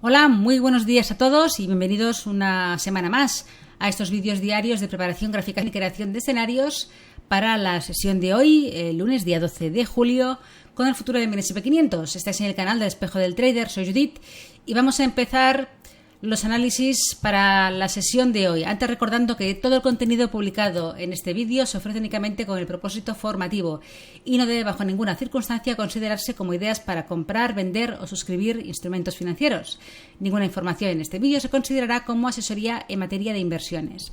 Hola, muy buenos días a todos y bienvenidos una semana más a estos vídeos diarios de preparación gráfica y creación de escenarios para la sesión de hoy, el lunes día 12 de julio, con el futuro del MSCI 500. Estáis en el canal del Espejo del Trader, soy Judith y vamos a empezar los análisis para la sesión de hoy. Antes recordando que todo el contenido publicado en este vídeo se ofrece únicamente con el propósito formativo y no debe bajo ninguna circunstancia considerarse como ideas para comprar, vender o suscribir instrumentos financieros. Ninguna información en este vídeo se considerará como asesoría en materia de inversiones.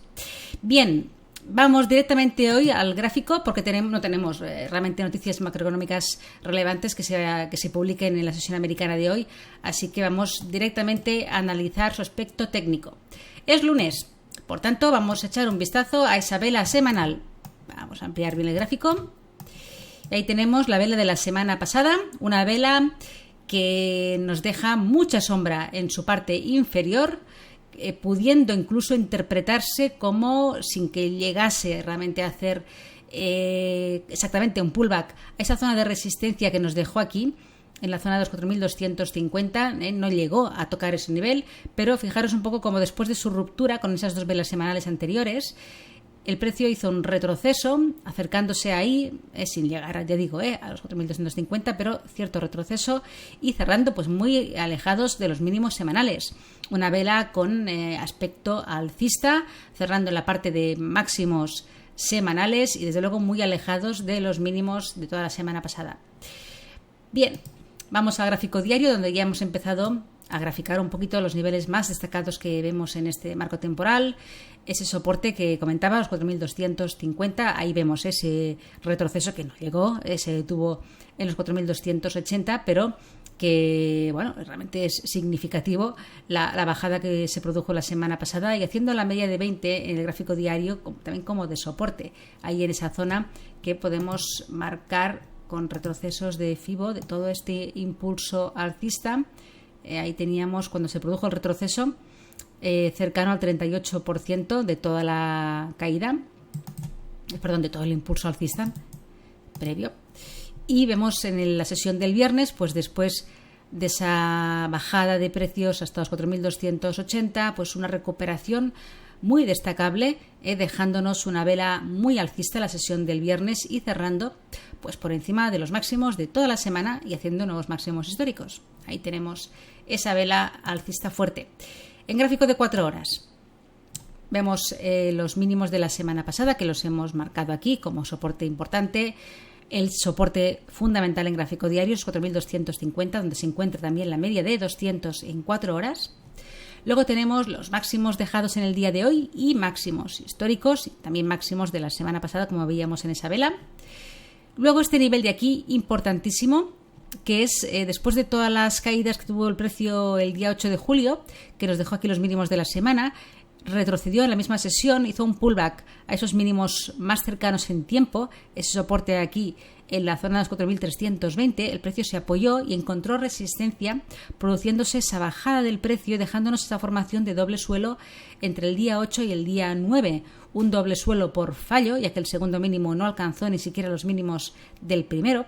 Bien, vamos directamente hoy al gráfico porque no tenemos realmente noticias macroeconómicas relevantes que se publiquen en la sesión americana de hoy, así que vamos directamente a analizar su aspecto técnico. Es lunes, por tanto vamos a echar un vistazo a esa vela semanal. Vamos a ampliar bien el gráfico. Y ahí tenemos la vela de la semana pasada, una vela que nos deja mucha sombra en su parte inferior, pudiendo incluso interpretarse como, sin que llegase realmente a hacer exactamente un pullback, a esa zona de resistencia que nos dejó aquí, en la zona de los 4.250, no llegó a tocar ese nivel, pero fijaros un poco como después de su ruptura con esas dos velas semanales anteriores, el precio hizo un retroceso, acercándose ahí, sin llegar, ya digo, a los 4.250, pero cierto retroceso y cerrando pues muy alejados de los mínimos semanales. Una vela con aspecto alcista, cerrando en la parte de máximos semanales y desde luego muy alejados de los mínimos de toda la semana pasada. Bien, vamos al gráfico diario donde ya hemos empezado a graficar un poquito los niveles más destacados que vemos en este marco temporal. Ese soporte que comentaba, los 4.250, ahí vemos ese retroceso que no llegó, se detuvo en los 4.280, pero que bueno, realmente es significativo la bajada que se produjo la semana pasada y haciendo la media de 20 en el gráfico diario también como de soporte, ahí en esa zona que podemos marcar con retrocesos de FIBO de todo este impulso alcista. Ahí teníamos cuando se produjo el retroceso cercano al 38% de toda la caída, de todo el impulso alcista previo. Y vemos en la sesión del viernes, pues después de esa bajada de precios hasta los 4.280, pues una recuperación muy destacable, dejándonos una vela muy alcista la sesión del viernes y cerrando pues por encima de los máximos de toda la semana y haciendo nuevos máximos históricos. Ahí tenemos esa vela alcista fuerte. En gráfico de 4 horas vemos los mínimos de la semana pasada que los hemos marcado aquí como soporte importante. El soporte fundamental en gráfico diario es 4.250, donde se encuentra también la media de 200 en 4 horas. Luego tenemos los máximos dejados en el día de hoy y máximos históricos, y también máximos de la semana pasada, como veíamos en esa vela. Luego este nivel de aquí, importantísimo, que es después de todas las caídas que tuvo el precio el día 8 de julio, que nos dejó aquí los mínimos de la semana, retrocedió en la misma sesión, hizo un pullback a esos mínimos más cercanos en tiempo, ese soporte aquí en la zona de los 4.320, el precio se apoyó y encontró resistencia, produciéndose esa bajada del precio, dejándonos esa formación de doble suelo entre el día 8 y el día 9, un doble suelo por fallo, ya que el segundo mínimo no alcanzó ni siquiera los mínimos del primero,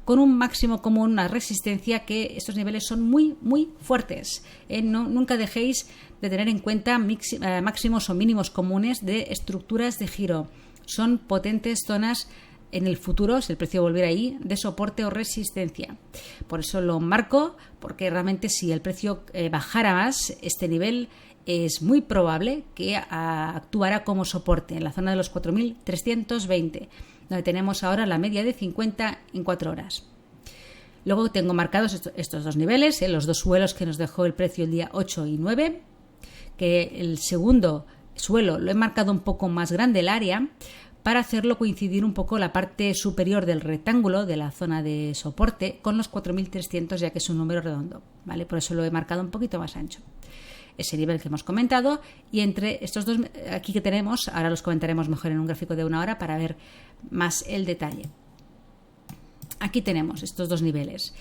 con un máximo común, una resistencia que estos niveles son muy, muy fuertes. Nunca dejéis de tener en cuenta máximos o mínimos comunes de estructuras de giro. Son potentes zonas en el futuro, si el precio volviera ahí, de soporte o resistencia. Por eso lo marco, porque realmente si el precio bajara más, este nivel es muy probable que actuara como soporte en la zona de los 4.320, donde tenemos ahora la media de 50 en 4 horas. Luego tengo marcados estos dos niveles, los dos suelos que nos dejó el precio el día 8 y 9, que el segundo suelo lo he marcado un poco más grande el área, para hacerlo coincidir un poco la parte superior del rectángulo de la zona de soporte con los 4.300, ya que es un número redondo, ¿vale? Por eso lo he marcado un poquito más ancho. Ese nivel que hemos comentado, y entre estos dos aquí que tenemos, ahora los comentaremos mejor en un gráfico de 1 hora para ver más el detalle. Aquí tenemos estos dos niveles.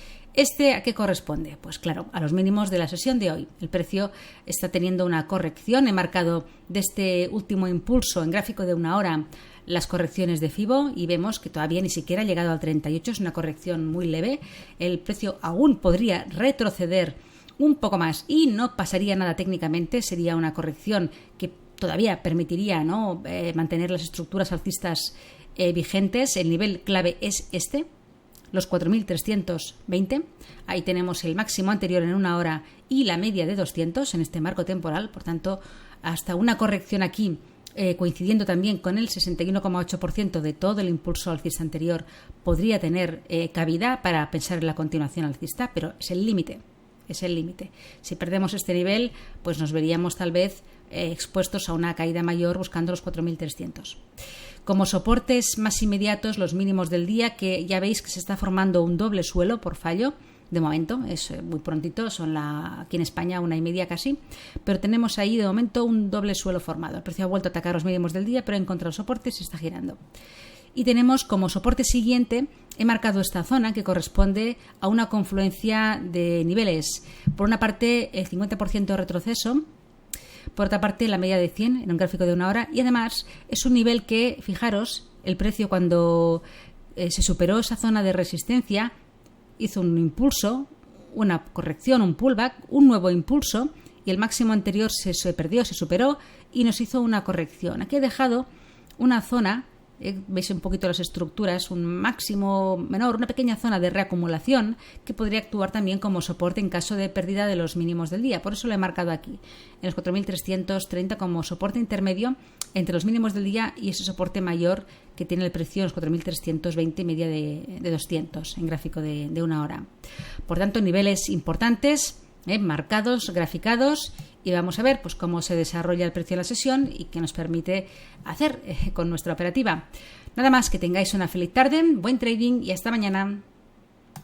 ¿A qué corresponde? Pues claro, a los mínimos de la sesión de hoy. El precio está teniendo una corrección. He marcado de este último impulso en gráfico de 1 hora las correcciones de FIBO y vemos que todavía ni siquiera ha llegado al 38, es una corrección muy leve. El precio aún podría retroceder un poco más y no pasaría nada técnicamente, sería una corrección que todavía permitiría, ¿no?, mantener las estructuras alcistas vigentes. El nivel clave es este, los 4.320. Ahí tenemos el máximo anterior en una hora y la media de 200 en este marco temporal. Por tanto, hasta una corrección aquí, coincidiendo también con el 61,8% de todo el impulso alcista anterior, podría tener cabida para pensar en la continuación alcista, pero es el límite. Es el límite. Si perdemos este nivel, pues nos veríamos tal vez expuestos a una caída mayor buscando los 4.300. Como soportes más inmediatos, los mínimos del día, que ya veis que se está formando un doble suelo por fallo. De momento, es muy prontito, son aquí en España 1:30 casi, pero tenemos ahí de momento un doble suelo formado. El precio ha vuelto a atacar los mínimos del día, pero ha encontrado soporte y se está girando. Y tenemos como soporte siguiente, he marcado esta zona que corresponde a una confluencia de niveles. Por una parte, el 50% de retroceso, por otra parte, la media de 100 en un gráfico de una hora, y además es un nivel que, fijaros, el precio cuando se superó esa zona de resistencia hizo un impulso, una corrección, un pullback, un nuevo impulso, y el máximo anterior se perdió, se superó y nos hizo una corrección. Aquí he dejado una zona, veis un poquito las estructuras, un máximo menor, una pequeña zona de reacumulación que podría actuar también como soporte en caso de pérdida de los mínimos del día. Por eso lo he marcado aquí, en los 4.330 como soporte intermedio entre los mínimos del día y ese soporte mayor que tiene el precio en los 4.320 media de 200 en gráfico de una hora. Por tanto, niveles importantes, marcados, graficados, y vamos a ver pues cómo se desarrolla el precio de la sesión y qué nos permite hacer con nuestra operativa. Nada más, que tengáis una feliz tarde, buen trading y hasta mañana.